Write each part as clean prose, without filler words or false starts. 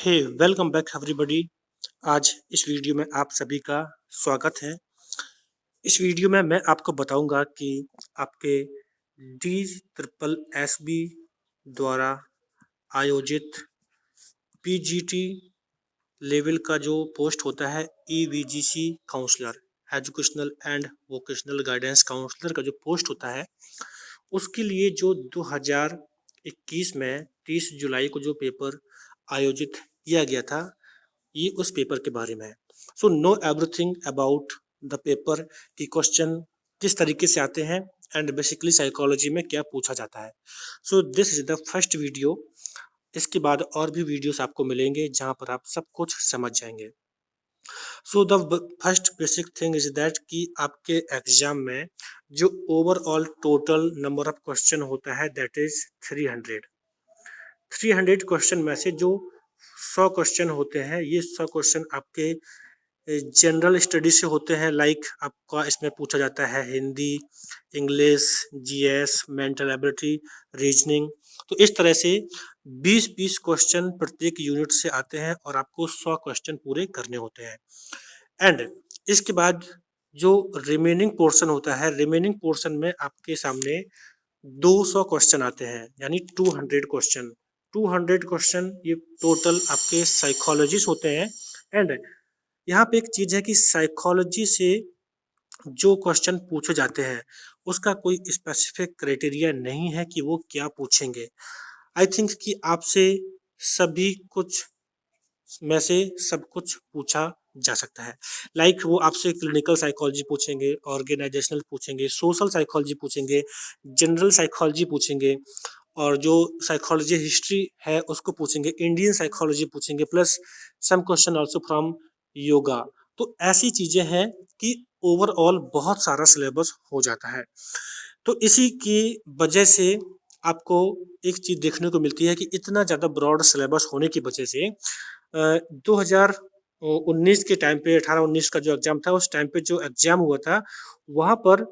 हे welcome back everybody. आज इस video में आप सभी का स्वागत है। इस वीडियो में मैं आपको बताऊंगा कि आपके डी ट्रिपल एस बी द्वारा आयोजित पीजीटी लेवल का जो पोस्ट होता है EVGC counsellor, educational and vocational guidance counsellor का जो पोस्ट होता है, उसके लिए जो 2021 में 30 जुलाई को जो पेपर आयोजित किया गया था, ये उस पेपर के बारे में है। So know everything about the paper की क्वेश्चन किस तरीके से आते हैं एंड बेसिकली साइकोलॉजी में क्या पूछा जाता है। So this is the first video. इसके बाद और भी वीडियोस आपको मिलेंगे जहां पर आप सब कुछ समझ जाएंगे। So the first basic thing is that कि आपके एग्जाम में जो overall total number of question होता है दैट इज 300 क्वेश्चन में से जो 100 क्वेश्चन होते हैं, ये 100 क्वेश्चन आपके जनरल स्टडी से होते हैं। लाइक आपका इसमें पूछा जाता है Hindi, English, GS, mental ability, reasoning. तो इस तरह से 20-20 क्वेश्चन प्रत्येक यूनिट से आते हैं और आपको 100 क्वेश्चन पूरे करने होते हैं। एंड इसके बाद जो रिमेनिंग पोर्शन होता है, रिमेनिंग पोर्शन में आपके सामने 200 क्वेश्चन आते हैं, यानी 200 क्वेश्चन ये टोटल आपके साइकोलॉजिस्ट होते हैं। एंड यहाँ पे एक चीज है कि साइकोलॉजी से जो क्वेश्चन पूछे जाते हैं उसका कोई स्पेसिफिक क्राइटेरिया नहीं है कि वो क्या पूछेंगे। आई थिंक कि आपसे सभी कुछ में से सब कुछ पूछा जा सकता है। लाइक वो आपसे क्लिनिकल साइकोलॉजी पूछेंगे, ऑर्गेनाइजेशनल पूछेंगे, सोशल साइकोलॉजी पूछेंगे, जनरल साइकोलॉजी पूछेंगे, और जो साइकोलॉजी हिस्ट्री है उसको पूछेंगे, इंडियन साइकोलॉजी पूछेंगे, plus some question also from yoga. तो ऐसी चीजें हैं कि ओवरऑल बहुत सारा सिलेबस हो जाता है। तो इसी की वजह से आपको एक चीज देखने को मिलती है कि इतना ज्यादा ब्रॉड सिलेबस होने की वजह से 2019 के टाइम पे 18-19 का जो एग्जाम था, उस टाइम पे जो एग्जाम हुआ था वहां पर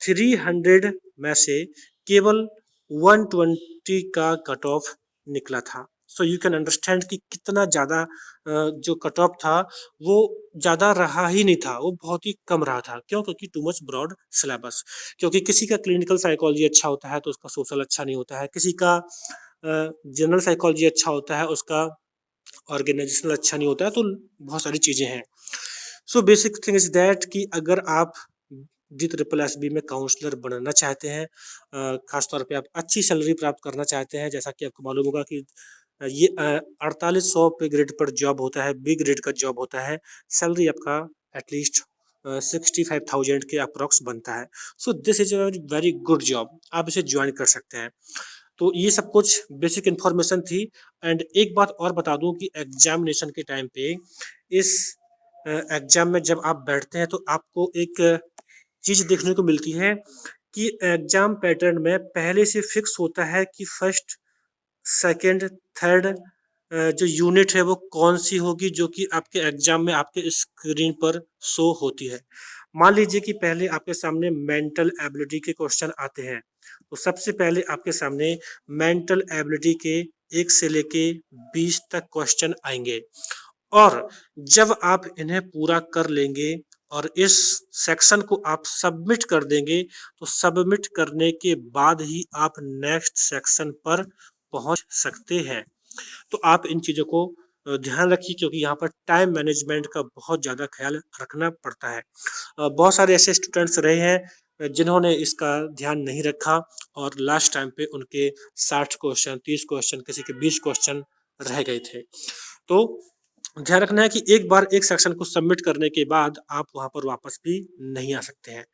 300 में से केवल 120 का कट ऑफ निकला था। सो यू कैन अंडरस्टैंड कि कितना ज्यादा जो कट ऑफ था वो ज्यादा रहा ही नहीं था, वो बहुत ही कम रहा था। क्यों? क्योंकि टू मच ब्रॉड सिलेबस। क्योंकि किसी का क्लिनिकल साइकोलॉजी अच्छा होता है तो उसका सोशल अच्छा नहीं होता है, किसी का जनरल साइकोलॉजी अच्छा होता है उसका ऑर्गेनाइजेशनल अच्छा नहीं होता है। तो बहुत सारी चीजें हैं। So basic thing is that कि अगर आप डी ट्रिपल एस बी में काउंसलर बनना चाहते हैं, खासतौर पे आप अच्छी सैलरी प्राप्त करना चाहते हैं, जैसा कि आपको मालूम होगा कि ये 4800 पे ग्रेड पर जॉब होता है, बी ग्रेड का जॉब होता है। सैलरी आपका एटलीस्ट 65,000 के अप्रोक्स बनता है। So this is a very good job, आप इसे ज्वाइन कर सकते हैं। तो ये सब कुछ बेसिक इन्फॉर्मेशन थी। एंड एक बात और बता दूं कि एग्जामिनेशन के टाइम पे इस एग्जाम में जब आप बैठते हैं तो आपको एक चीज देखने को मिलती है कि एग्जाम पैटर्न में पहले से फिक्स होता है कि फर्स्ट, सेकंड, थर्ड जो यूनिट है वो कौन सी होगी, जो कि आपके एग्जाम में आपके स्क्रीन पर शो होती है। मान लीजिए कि पहले आपके सामने मेंटल एबिलिटी के क्वेश्चन आते हैं, तो सबसे पहले आपके सामने मेंटल एबिलिटी के 1 से लेके 20 तक क्वेश्चन आएंगे। और जब आप इन्हें पूरा कर लेंगे और इस सेक्शन को आप सबमिट कर देंगे, तो सबमिट करने के बाद ही आप नेक्स्ट सेक्शन पर पहुंच सकते हैं। तो आप इन चीज़ों को ध्यान रखिए, क्योंकि यहाँ पर टाइम मैनेजमेंट का बहुत ज़्यादा ख्याल रखना पड़ता है। बहुत सारे ऐसे स्टूडेंट्स रहे हैं जिन्होंने इसका ध्यान नहीं रखा और लास्ट टाइम पे उनके 60 क्वेश्चन, 30 क्वेश्चन, किसी के 20 क्वेश्चन रह गए थे। तो ध्यान रखना है कि एक बार एक सेक्शन को सबमिट करने के बाद आप वहां पर वापस भी नहीं आ सकते हैं।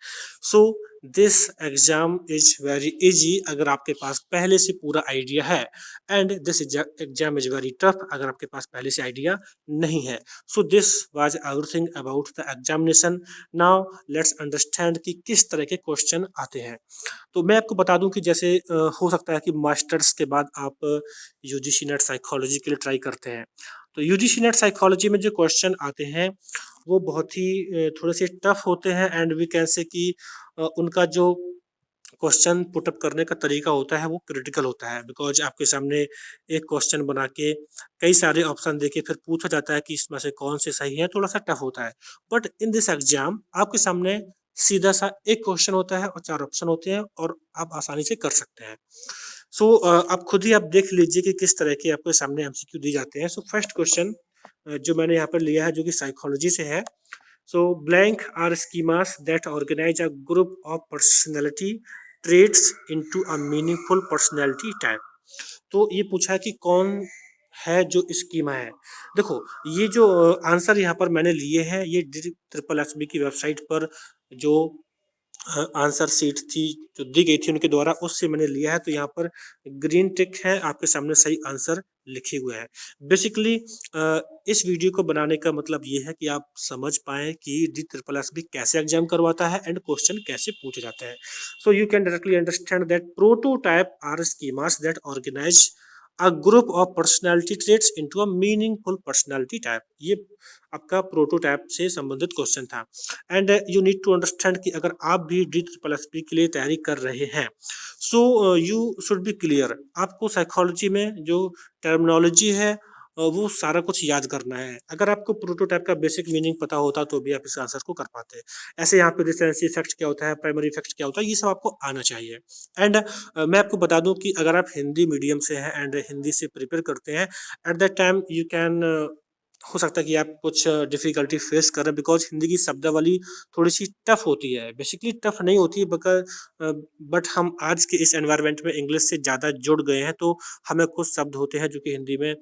So this exam is very easy अगर आपके पास पहले से पूरा आइडिया है, and this exam is very tough अगर आपके पास पहले से आइडिया नहीं है। So this was everything about the examination. Now let's understand कि किस तरह के क्वेश्चन आते हैं। तो मैं आपको बता दूं कि जैसे हो सकता है कि मास्टर्स के बाद आप यूजीसी नेट साइकोलॉजी के लिए ट्राई करते हैं। तो यूजीसी नेट साइकोलॉजी में जो क्वेश्चन आते हैं वो बहुत ही थोड़े से टफ होते हैं, एंड वी कैन से कि उनका जो क्वेश्चन पुटअप करने का तरीका होता है वो क्रिटिकल होता है, बिकॉज आपके सामने एक क्वेश्चन बना के कई सारे ऑप्शन देके फिर पूछा जाता है कि इसमें से कौन से सही है, थोड़ा सा टफ होता है। बट इन दिस एग्जाम आपके सामने सीधा सा एक क्वेश्चन होता है और 4 ऑप्शन होते हैं और आप आसानी से कर सकते हैं। सो आप खुद ही आप देख लीजिए कि किस तरह के आपके सामने एमसीक्यू दिए जाते हैं। सो फर्स्ट क्वेश्चन जो मैंने यहाँ पर लिया है जो कि साइकोलॉजी से है। So blank are schemas that organize a group of personality traits into a meaningful personality type. तो ये पूछा है कि कौन है जो स्कीमा है। देखो ये जो आंसर यहाँ पर मैंने लिए हैं ये ट्रिपल एस बी की वेबसाइट पर जो आंसर सीट थी जो दी गई थी उनके द्वारा, उससे मैंने लिया है। तो यहाँ पर ग्रीन टिक है, आपके सामने सही आंसर लिखे हुए हैं। बेसिकली इस वीडियो को बनाने का मतलब ये है कि आप समझ पाए कि डी ट्रिपल एस बी कैसे एग्जाम करवाता है एंड क्वेश्चन कैसे पूछे जाते हैं। So you can directly understand that prototype are schemas that organize a group of personality traits into a meaningful personality type। ये आपका प्रोटोटाइप से संबंधित क्वेश्चन था। And you need to understand कि अगर आप भी डी ट्रिपल एस पी के लिए तैयारी कर रहे हैं, so you should B clear. आपको साइकोलॉजी में जो टर्मिनोलॉजी है वो सारा कुछ याद करना है। अगर आपको प्रोटोटाइप का बेसिक मीनिंग पता होता तो भी आप इस आंसर को कर पाते। ऐसे यहाँ पे रिसेंसी इफेक्ट क्या होता है, प्राइमरी इफेक्ट क्या होता है, ये सब आपको आना चाहिए। एंड मैं आपको बता दूं कि अगर आप हिंदी मीडियम से हैं एंड हिंदी से प्रिपेयर करते हैं, at that time you can हो सकता है कि आप कुछ डिफिकल्टी फेस करें, बिकॉज हिंदी की शब्दावली थोड़ी सी टफ होती है। बेसिकली टफ नहीं होती बट हम आज के इस एनवायरनमेंट में इंग्लिश से ज़्यादा जुड़ गए हैं, तो हमें कुछ शब्द होते हैं जो कि हिंदी में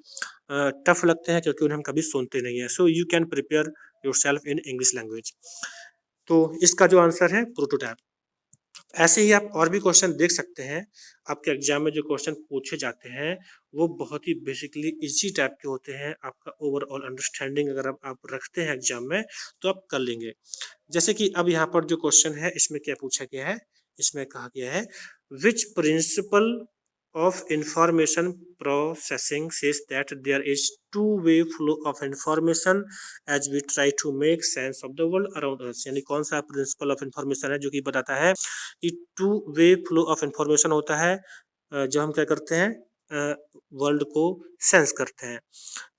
टफ लगते हैं क्योंकि उन्हें हम कभी सुनते नहीं है। सो you can prepare your self in English language. तो इसका जो आंसर है प्रोटोटाइप। ऐसे ही आप और भी क्वेश्चन देख सकते हैं। आपके एग्जाम में जो क्वेश्चन पूछे जाते हैं वो बहुत ही बेसिकली इजी टाइप के होते हैं। आपका ओवरऑल अंडरस्टैंडिंग अगर आप रखते हैं एग्जाम में तो आप कर लेंगे। जैसे कि अब यहाँ पर जो क्वेश्चन है इसमें क्या पूछा गया है, इसमें कहा गया है which principle of information processing says that there is two-way flow of information as we try to make sense of the world around us। यानी कौन सा प्रिंसिपल ऑफ इंफॉर्मेशन है जो कि बताता है कि two way flow of information होता है जब हम क्या करते हैं वर्ल्ड को सेंस करते हैं।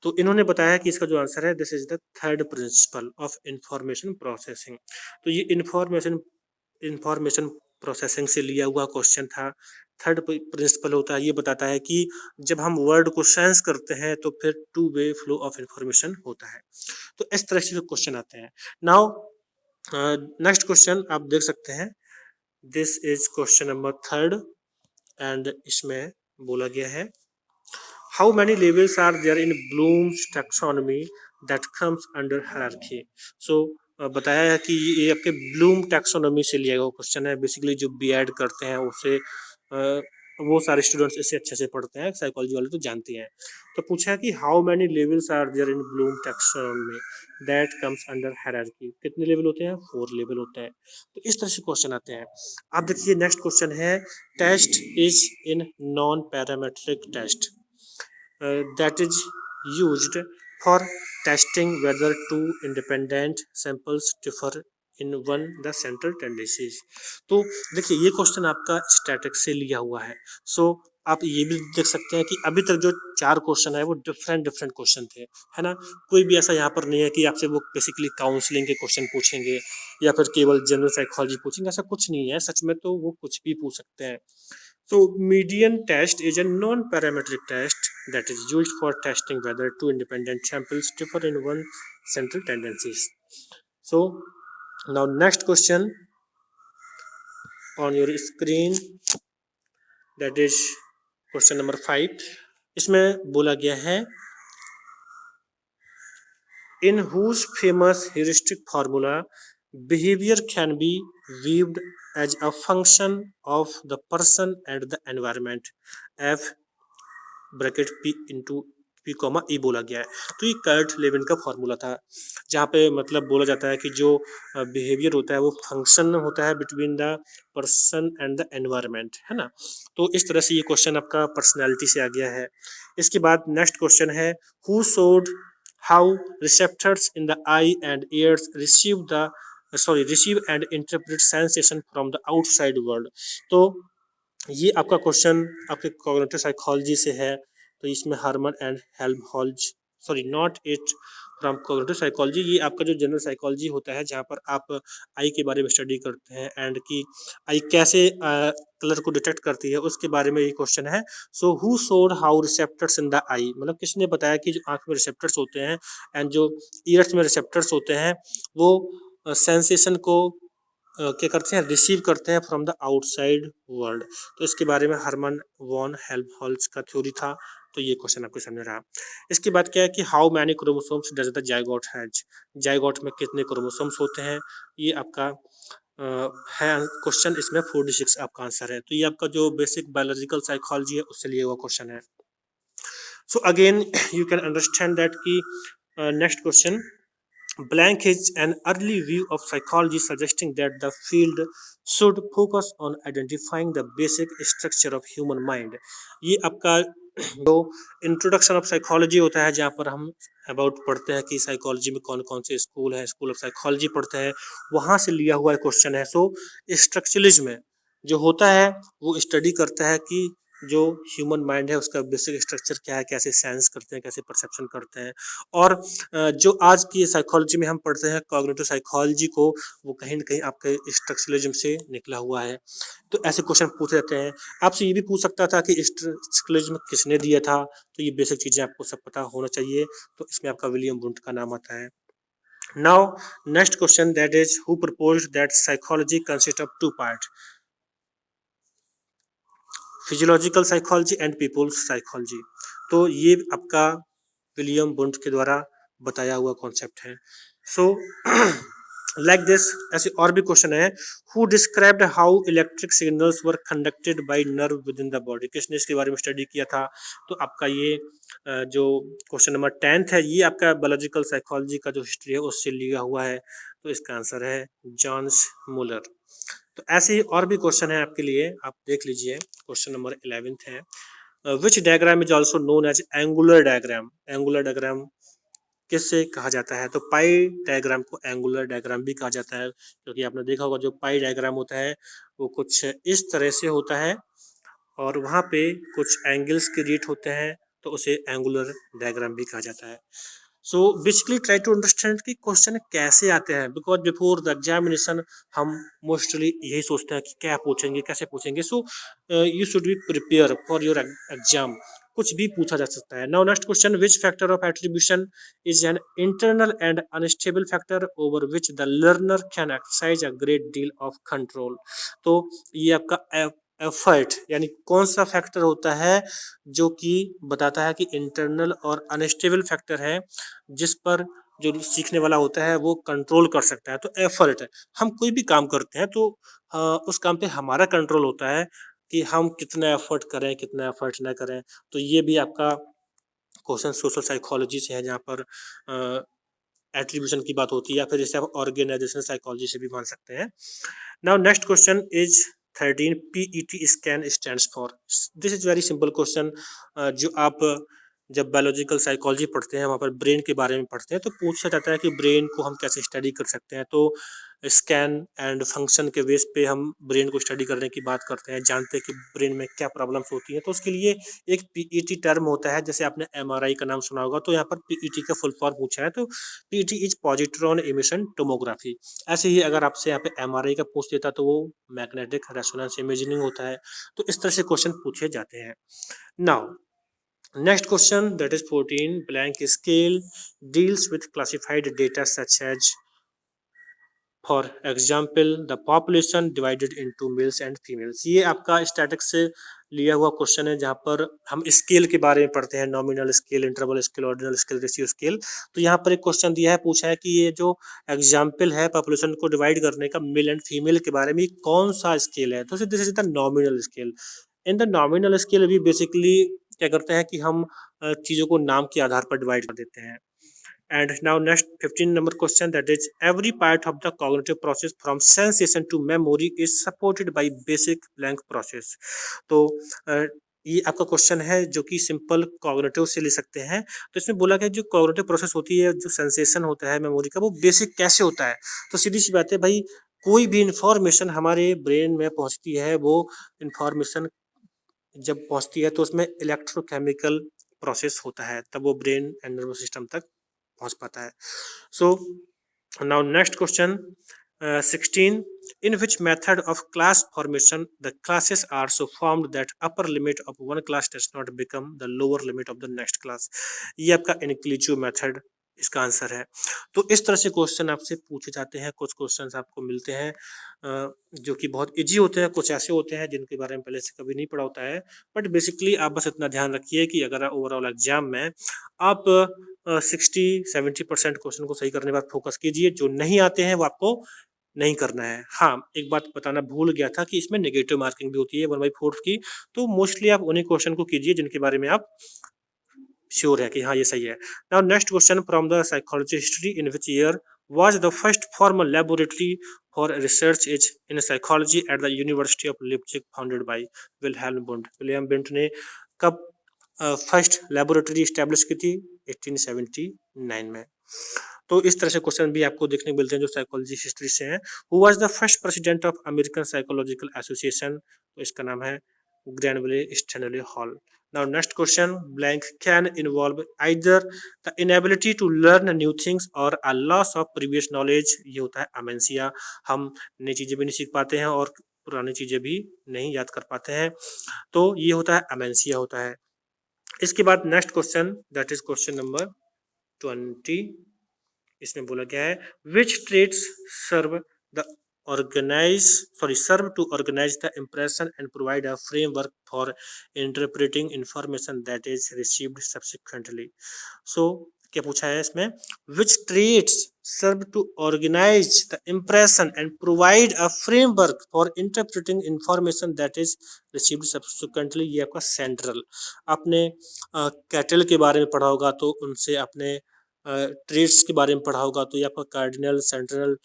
तो इन्होंने बताया कि इसका जो आंसर है this is the third principle of information processing. तो ये इंफॉर्मेशन प्रोसेसिंग से लिया हुआ क्वेश्चन था। थर्ड प्रिंसिपल होता है, ये बताता है कि जब हम वर्ड को सेंस करते हैं तो फिर two way flow of information होता है। तो इस तरह से क्वेश्चन आते हैं। नाउ नेक्स्ट क्वेश्चन आप देख सकते हैं, this is question number third and इसमें बोला गया है how many levels are there in Bloom's taxonomy that comes under hierarchy. So बताया है कि ये आपके ब्लूम टैक्सोनॉमी से लिया हुआ क्वेश्चन है। बेसिकली जो बीएड करते हैं उसे वो सारे स्टूडेंट्स इसे अच्छे से पढ़ते हैं, साइकोलॉजी वाले तो जानते हैं। तो पूछा है कि how many levels are there in Bloom taxonomy that comes under hierarchy. कितने लेवल होते हैं, 4 लेवल होते हैं। तो इस तरह से क्वेश्चन आते हैं। आप देखिए नेक्स्ट क्वेश्चन है test is in non parametric test that is used for testing whether two independent samples differ in one the central tendencies। तो देखिए ये क्वेश्चन आपका स्टैटिक से लिया हुआ है। सो आप ये भी देख सकते हैं कि अभी तक जो 4 क्वेश्चन है वो डिफरेंट क्वेश्चन थे, है ना। कोई भी ऐसा यहाँ पर नहीं है कि आपसे वो बेसिकली काउंसलिंग के क्वेश्चन पूछेंगे या फिर केवल जनरल साइकोलॉजी पूछेंगे, ऐसा कुछ नहीं है। सच में तो वो कुछ भी पूछ सकते हैं। So median test is a non-parametric test that is used for testing whether two independent samples differ in one central tendencies। So now next question on your screen, that is question number 5। इसमें बोला गया है in whose famous heuristic formula behavior can be viewed as a function of the person and the environment, f bracket P into P comma ई बोला गया है। तो ये Kurt Lewin का फॉर्मूला था जहाँ पे मतलब बोला जाता है कि जो बिहेवियर होता है वो फंक्शन होता है between the person and the environment, है ना। तो इस तरह से ये क्वेश्चन आपका पर्सनैलिटी से आ गया है। इसके बाद नेक्स्ट क्वेश्चन है who showed how receptors in the I and years receive the receive and interpret sensation from the outside world. तो ये आपका क्वेश्चन आपके कॉग्निटिव साइकोलॉजी से है। तो इसमें Harmon and Helmholtz, sorry not it from cognitive psychology, ये आपका जो जनरल साइकोलॉजी होता है जहाँ पर आप आई के बारे में स्टडी करते हैं एंड कि आई कैसे कलर को डिटेक्ट करती है उसके बारे में ये क्वेश्चन है। So who showed how receptors in the eye, मतलब किसने बताया कि जो आंख में रिसेप्टर्स होते हैं एंड जो ईयर्स में रिसेप्टर्स होते हैं वो सेंसेशन को क्या करते हैं, रिसीव करते हैं फ्रॉम द आउटसाइड वर्ल्ड। तो इसके बारे में हरमन वॉन हेल्महोल्ट्ज का थ्योरी था। तो ये क्वेश्चन आपको समझ रहा। इसके बाद क्या है कि how many chromosomes does the zygote has, zygote में कितने क्रोमोसोम्स होते हैं, ये आपका है क्वेश्चन। इसमें 46 आपका आंसर है। तो ये आपका जो बेसिक बायोलॉजिकल साइकोलॉजी है उससे लिए हुआ क्वेश्चन है। So again you can understand that कि next question, blank is an early view of psychology suggesting that the field should focus on identifying the basic structure of human mind। ये आपका जो introduction of psychology होता है जहाँ पर हम about पढ़ते हैं कि साइकोलॉजी में कौन कौन से स्कूल है, स्कूल ऑफ साइकोलॉजी पढ़ते हैं, वहाँ से लिया हुआ क्वेश्चन है। सो स्ट्रक्चरलिज्म जो होता है वो स्टडी करता है कि जो ह्यूमन माइंड है उसका बेसिक स्ट्रक्चर क्या है, कैसे सेंस करते हैं, कैसे परसेप्शन करते हैं। और जो आज की साइकोलॉजी में हम पढ़ते हैं कॉग्निटिव साइकोलॉजी को, वो कहीं ना कहीं आपके स्ट्रक्चरलिज्म से निकला हुआ है। तो ऐसे क्वेश्चन पूछे जाते हैं। आपसे ये भी पूछ सकता था कि स्ट्रक्चरलिज्म किसने दिया था, तो ये बेसिक चीज़ें आपको सब पता होना चाहिए। तो इसमें आपका विलियम वुंट का नाम आता है। Now next question that is who proposed that psychology consist of two part, physiological psychology and peoples psychology. तो ये आपका विलियम वुंट के द्वारा बताया हुआ कॉन्सेप्ट है। सो लाइक दिस ऐसे और भी क्वेश्चन है, who described how electric signals were conducted by nerve with in the body, किसने इसके बारे में स्टडी किया था। तो आपका ये जो क्वेश्चन नंबर 10th है ये आपका बायोलॉजिकल साइकोलॉजी का जो हिस्ट्री है उससे लिया हुआ है। तो इसका आंसर है जॉन्स मुलर। तो ऐसे ही और भी क्वेश्चन है आपके लिए, आप देख लीजिए। क्वेश्चन नंबर 11th है, which diagram is also known as angular diagram, angular diagram किससे कहा जाता है। तो पाई डायग्राम को एंगुलर डायग्राम भी कहा जाता है, क्योंकि आपने देखा होगा जो पाई डायग्राम होता है वो कुछ इस तरह से होता है और वहाँ पे कुछ एंगल्स क्रिएट होते हैं, तो उसे एंगुलर डायग्राम भी कहा जाता है। So basically try to understand कि क्वेश्चन कैसे आते हैं, बिकॉज बिफोर द एग्जामिनेशन हम मोस्टली यही सोचते हैं कि क्या पूछेंगे, कैसे पूछेंगे। So you should be prepare for your exam, कुछ भी पूछा जा सकता है। Now next question, which factor of attribution is an internal and unstable factor over which the learner can exercise a great deal of control. तो ये आपका effort यानी कौन सा फैक्टर होता है जो कि बताता है कि इंटरनल और अनस्टेबल फैक्टर है जिस पर जो सीखने वाला होता है वो कंट्रोल कर सकता है। तो एफर्ट है, हम कोई भी काम करते हैं तो उस काम पे हमारा कंट्रोल होता है कि हम कितना एफर्ट करें, कितना एफर्ट ना करें। तो ये भी आपका क्वेश्चन सोशल साइकोलॉजी से है, जहाँ पर एट्रीब्यूशन की बात होती है, या फिर जैसे आप ऑर्गेनाइजेशन साइकोलॉजी से भी मान सकते हैं। Now next question is 13, PET scan stands for, this is very simple question. जो आप जब बायोलॉजिकल साइकोलॉजी पढ़ते हैं वहाँ पर ब्रेन के बारे में पढ़ते हैं तो पूछा जाता है कि ब्रेन को हम कैसे स्टडी कर सकते हैं। तो स्कैन एंड फंक्शन के बेस पे हम ब्रेन को स्टडी करने की बात करते हैं, जानते हैं कि ब्रेन में क्या प्रॉब्लम्स होती हैं। तो उसके लिए एक PET टर्म होता है, जैसे आपने MRI का नाम सुना होगा, तो यहाँ पर PET का फुल फॉर्म पूछा है। तो PET is positron emission tomography. ऐसे ही अगर आपसे यहाँ पे MRI का पूछ देता तो वो मैग्नेटिक रेजोनेंस इमेजिंग होता है। तो इस तरह से क्वेश्चन पूछे जाते हैं। Now next question that is 14, blank scale deals with classified data such as for example the population divided into males and females। ये आपका स्टैटिक्स से लिया हुआ क्वेश्चन है जहाँ पर हम स्केल के बारे में पढ़ते हैं, nominal scale, interval scale, ordinal scale, ratio scale. तो यहाँ पर एक क्वेश्चन दिया है, पूछा है कि ये जो एग्जाम्पल है पॉपुलेशन को डिवाइड करने का मेल एंड फीमेल के बारे में, कौन सा स्केल है। तो this is the nominal scale. In the nominal scale भी बेसिकली क्या करते हैं कि हम चीज़ों को नाम के आधार पर डिवाइड कर देते हैं। And now next 15 number question, that is every part of the cognitive process from sensation to memory is supported by basic blank process। तो ये आपका क्वेश्चन है जो कि सिंपल कॉग्निटिव से ले सकते हैं। तो इसमें बोला गया जो कॉग्निटिव प्रोसेस होती है, जो सेंसेशन होता है मेमोरी का, वो बेसिक कैसे होता है? तो सीधी-सी बात है भाई, कोई भी इन्फॉर्मेशन हमारे ब्रेन में पहुँचती है, वो इन्फॉर्मेशन जब पहुँचती है तो उसमें इलेक्ट्रोकेमिकल प्रोसेस होता है, तब वो ब्रेन एंड नर्वस सिस्टम तक पहुँच पाता है। So now next question 16, in which method of class formation the classes are so formed that upper limit of one class does not become the lower limit of the next class? ये आपका inclusive method इसका answer है। तो इस तरह से question आपसे पूछे जाते हैं, कुछ क्वेश्चंस आपको मिलते हैं जो कि बहुत इजी होते हैं, कुछ ऐसे होते हैं जिनके बारे में पहले से कभी नहीं पढ़ा होता है। बट बेसिकली आप बस इतना ध्यान रखिए कि अगर ओवरऑल एग्जाम में आप 60-70% क्वेश्चन को सही करने के बाद फोकस कीजिए, जो नहीं आते हैं वो आपको नहीं करना है। हाँ, एक बात बताना भूल गया था कि इसमें नेगेटिव मार्किंग भी होती है 1/4 की, तो मोस्टली आप उन्हीं क्वेश्चन को कीजिए जिनके बारे में आप श्योर है कि हाँ, ये सही है। Now next question from the psychology history, in which year was the first formal laboratory for research is in psychology at the university of Leipzig founded by Wilhelm Wundt? William Wundt ने कब first laboratory establish की थी? 1879 में। तो इस तरह से question भी आपको देखने को मिलते हैं जो साइकोलॉजी हिस्ट्री से हैं। Who was the first president of American Psychological Association? तो इसका नाम है Granville Stanley Hall. Now next question, blank can involve either the inability to learn new things or a loss of previous knowledge। ये होता है अमेंसिया, हम नई चीजें भी नहीं सीख पाते हैं और पुरानी चीजें भी नहीं याद कर पाते हैं, तो ये होता है अमेंसिया होता है। इसके बाद next question, that is question number 20। इसमें बोला गया है which trades serve the organize serve to organize the impression and provide a framework for interpreting information that is received subsequently। so क्या पूछा है इसमें, which traits serve to organize the impression and provide a framework for interpreting information that is received subsequently? ये आपका central, आपने cattle के बारे में पढ़ा होगा तो उनसे आपने ट्रेड्स के बारे में पढ़ा होगा तो ये आपका कार्डिनल सेंट्रल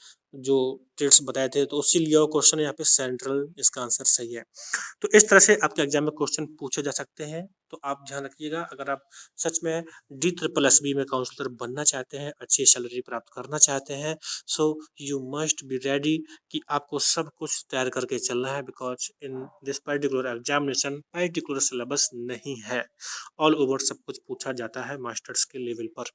जो ट्रेड्स बताए थे, तो उससे लिया हुआ क्वेश्चन यहाँ पे सेंट्रल इसका आंसर सही है। तो इस तरह से आपके एग्जाम में क्वेश्चन पूछे जा सकते हैं, तो आप ध्यान रखिएगा। अगर आप सच में DSSB में काउंसलर बनना चाहते हैं, अच्छी सैलरी प्राप्त करना चाहते हैं, so you must be ready कि आपको सब कुछ तैयार करके चलना है, because in this particular examination particular syllabus नहीं है, ऑल ओवर सब कुछ पूछा जाता है मास्टर्स के लेवल पर।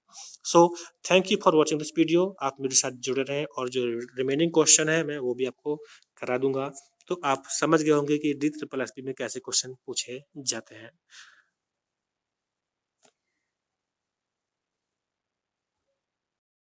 So thank you for watching this video. आप मेरे साथ जुड़े रहें और जो रिमेनिंग क्वेश्चन है मैं वो भी आपको करा दूंगा, तो आप समझ गए होंगे कि DSSB में कैसे क्वेश्चन पूछे जाते हैं।